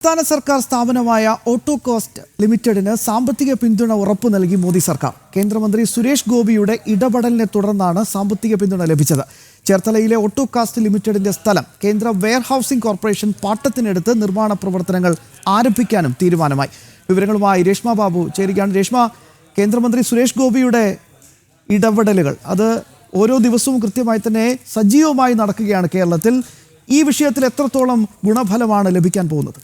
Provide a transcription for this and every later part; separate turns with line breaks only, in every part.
സംസ്ഥാന സർക്കാർ സ്ഥാപനമായ ഓട്ടോകാസ്റ്റ് ലിമിറ്റഡിന് സാമ്പത്തിക പിന്തുണ ഉറപ്പു നൽകി മോദി സർക്കാർ. കേന്ദ്രമന്ത്രി സുരേഷ് ഗോപിയുടെ ഇടപെടലിനെ തുടർന്നാണ് സാമ്പത്തിക പിന്തുണ ലഭിച്ചത്. ചേർത്തലയിലെ ഓട്ടോകാസ്റ്റ് ലിമിറ്റഡിന്റെ സ്ഥലം കേന്ദ്ര വെയർഹൌസിംഗ് കോർപ്പറേഷൻ പാട്ടത്തിനെടുത്ത് നിർമ്മാണ പ്രവർത്തനങ്ങൾ ആരംഭിക്കാനും തീരുമാനമായി. വിവരങ്ങളുമായി രേഷ്മ ബാബു ചേരുകയാണ്. രേഷ്മ, കേന്ദ്രമന്ത്രി സുരേഷ് ഗോപിയുടെ ഇടപെടലുകൾ അത് ഓരോ ദിവസവും കൃത്യമായി തന്നെ സജീവമായി നടക്കുകയാണ് കേരളത്തിൽ. ഈ വിഷയത്തിൽ എത്രത്തോളം ഗുണഫലമാണ് ലഭിക്കാൻ പോകുന്നത്?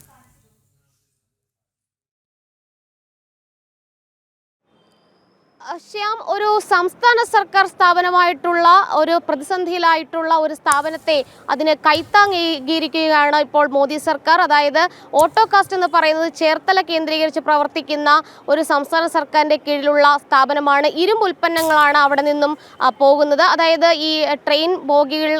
ശ്യാം, ഒരു സംസ്ഥാന സർക്കാർ സ്ഥാപനമായിട്ടുള്ള ഒരു പ്രതിസന്ധിയിലായിട്ടുള്ള ഒരു സ്ഥാപനത്തെ അതിന് കൈത്താങ്ങിയിരിക്കുകയാണ് ഇപ്പോൾ മോദി സർക്കാർ. അതായത് ഓട്ടോകാസ്റ്റ് എന്ന് പറയുന്നത് ചേർത്തല കേന്ദ്രീകരിച്ച് പ്രവർത്തിക്കുന്ന ഒരു സംസ്ഥാന സർക്കാരിൻ്റെ കീഴിലുള്ള സ്ഥാപനമാണ്. ഇരുമ്പ് ഉൽപ്പന്നങ്ങളാണ് അവിടെ നിന്നും പോകുന്നത്. അതായത് ഈ ട്രെയിൻ ബോഗികൾ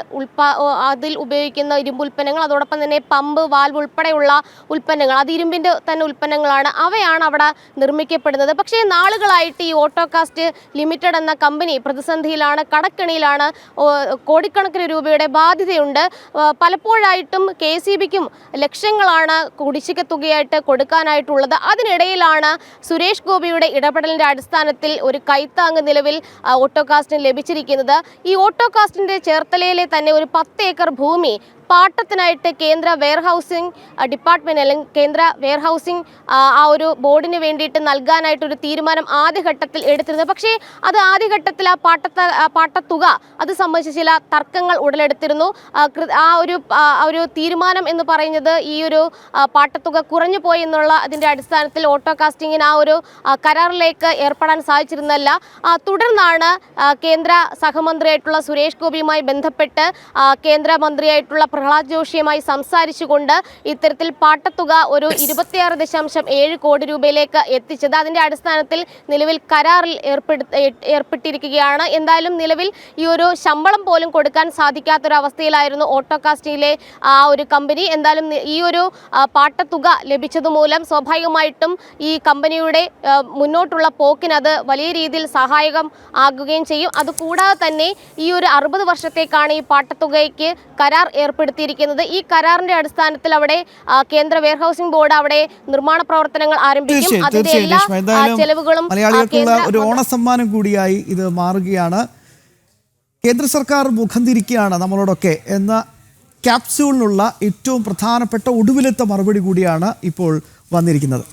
അതിൽ ഉപയോഗിക്കുന്ന ഇരുമ്പ് ഉൽപ്പന്നങ്ങൾ, അതോടൊപ്പം തന്നെ പമ്പ്, വാൽവ് ഉൾപ്പെടെയുള്ള ഉൽപ്പന്നങ്ങൾ, അത് ഇരുമ്പിൻ്റെ തന്നെ ഉൽപ്പന്നങ്ങളാണ്. അവയാണ് അവിടെ നിർമ്മിക്കപ്പെടുന്നത്. പക്ഷേ നാളുകളായിട്ട് ഈ ഓട്ടോകാസ്റ്റ് ലിമിറ്റഡ് എന്ന കമ്പനി പ്രതിസന്ധിയിലാണ്, കടക്കെണിയിലാണ്. കോടിക്കണക്കിന് രൂപയുടെ ബാധ്യതയുണ്ട്. പലപ്പോഴായിട്ടും KCBക്കും ലക്ഷങ്ങളാണ് കുടിശ്ശിക തുകയായിട്ട് കൊടുക്കാനായിട്ടുള്ളത്. അതിനിടയിലാണ് സുരേഷ് ഗോപിയുടെ ഇടപെടലിൻ്റെ അടിസ്ഥാനത്തിൽ ഒരു കൈത്താങ് നിലവിൽ ഓട്ടോകാസ്റ്റിന് ലഭിച്ചിരിക്കുന്നത്. ഈ ഓട്ടോകാസ്റ്റിൻ്റെ ചേർത്തലയിലെ തന്നെ ഒരു 10 ഏക്കർ ഭൂമി പാട്ടത്തിനായിട്ട് കേന്ദ്ര വെയർഹൌസിംഗ് ഡിപ്പാർട്ട്മെൻറ്റ് അല്ലെങ്കിൽ കേന്ദ്ര വെയർഹൌസിംഗ് ആ ഒരു ബോർഡിന് വേണ്ടിയിട്ട് നൽകാനായിട്ടൊരു തീരുമാനം ആദ്യഘട്ടത്തിൽ എടുത്തിരുന്നത്. പക്ഷേ അത് ആദ്യഘട്ടത്തിൽ ആ പാട്ടത്തുക അത് സംബന്ധിച്ച് ചില തർക്കങ്ങൾ ഉടലെടുത്തിരുന്നു. ആ ഒരു തീരുമാനം എന്ന് പറയുന്നത് ഈ ഒരു പാട്ടത്തുക കുറഞ്ഞു പോയി എന്നുള്ള അതിൻ്റെ അടിസ്ഥാനത്തിൽ ഓട്ടോകാസ്റ്റിങ്ങിന് ആ ഒരു കരാറിലേക്ക് ഏർപ്പെടാൻ സാധിച്ചിരുന്നല്ല. തുടർന്നാണ് കേന്ദ്ര സഹമന്ത്രിയായിട്ടുള്ള സുരേഷ് ഗോപിയുമായി ബന്ധപ്പെട്ട് കേന്ദ്രമന്ത്രിയായിട്ടുള്ള പ്രഹ്ലാദ് ജോഷിയുമായി സംസാരിച്ചുകൊണ്ട് ഇത്തരത്തിൽ പാട്ടത്തുക ഒരു 26.7 കോടി രൂപയിലേക്ക് എത്തിച്ചത്. അതിൻ്റെ അടിസ്ഥാനത്തിൽ നിലവിൽ കരാറിൽ ഏർപ്പെട്ടിരിക്കുകയാണ്. എന്തായാലും നിലവിൽ ഈ ഒരു ശമ്പളം പോലും കൊടുക്കാൻ സാധിക്കാത്തൊരവസ്ഥയിലായിരുന്നു ഓട്ടോകാസ്റ്റിലെ ആ ഒരു കമ്പനി. എന്തായാലും ഈ ഒരു പാട്ടത്തുക ലഭിച്ചതുമൂലം സ്വാഭാവികമായിട്ടും ഈ കമ്പനിയുടെ മുന്നോട്ടുള്ള പോക്കിനത് വലിയ രീതിയിൽ സഹായകം ആകുകയും ചെയ്യും. അതുകൂടാതെ തന്നെ ഈ ഒരു 60 വർഷത്തേക്കാണ് ഈ പാട്ടത്തുകയ്ക്ക് കരാർ ഏർപ്പെടുത്തിയിരിക്കുന്നത്. ഈ കരാറിന്റെ അടിസ്ഥാനത്തിൽ അവിടെ കേന്ദ്ര വെയർഹൌസിംഗ് ബോർഡ് അവിടെ നിർമ്മാണ പ്രവർത്തനങ്ങൾ ആരംഭിക്കും. അതിന്റെ എല്ലാ ചെലവുകളും
മലയാളികൾക്കുള്ള ഒരു ഓണസമ്മാനം കൂടിയായി ഇത് മാറുകയാണ്. കേന്ദ്ര സർക്കാർ മുഖം തിരിക്കുകയാണ് നമ്മളോടൊക്കെ എന്ന ക്യാപ്സ്യൂളിനുള്ള ഏറ്റവും പ്രധാനപ്പെട്ട ഒടുവിലത്തെ മറുപടി കൂടിയാണ് ഇപ്പോൾ വന്നിരിക്കുന്നത്.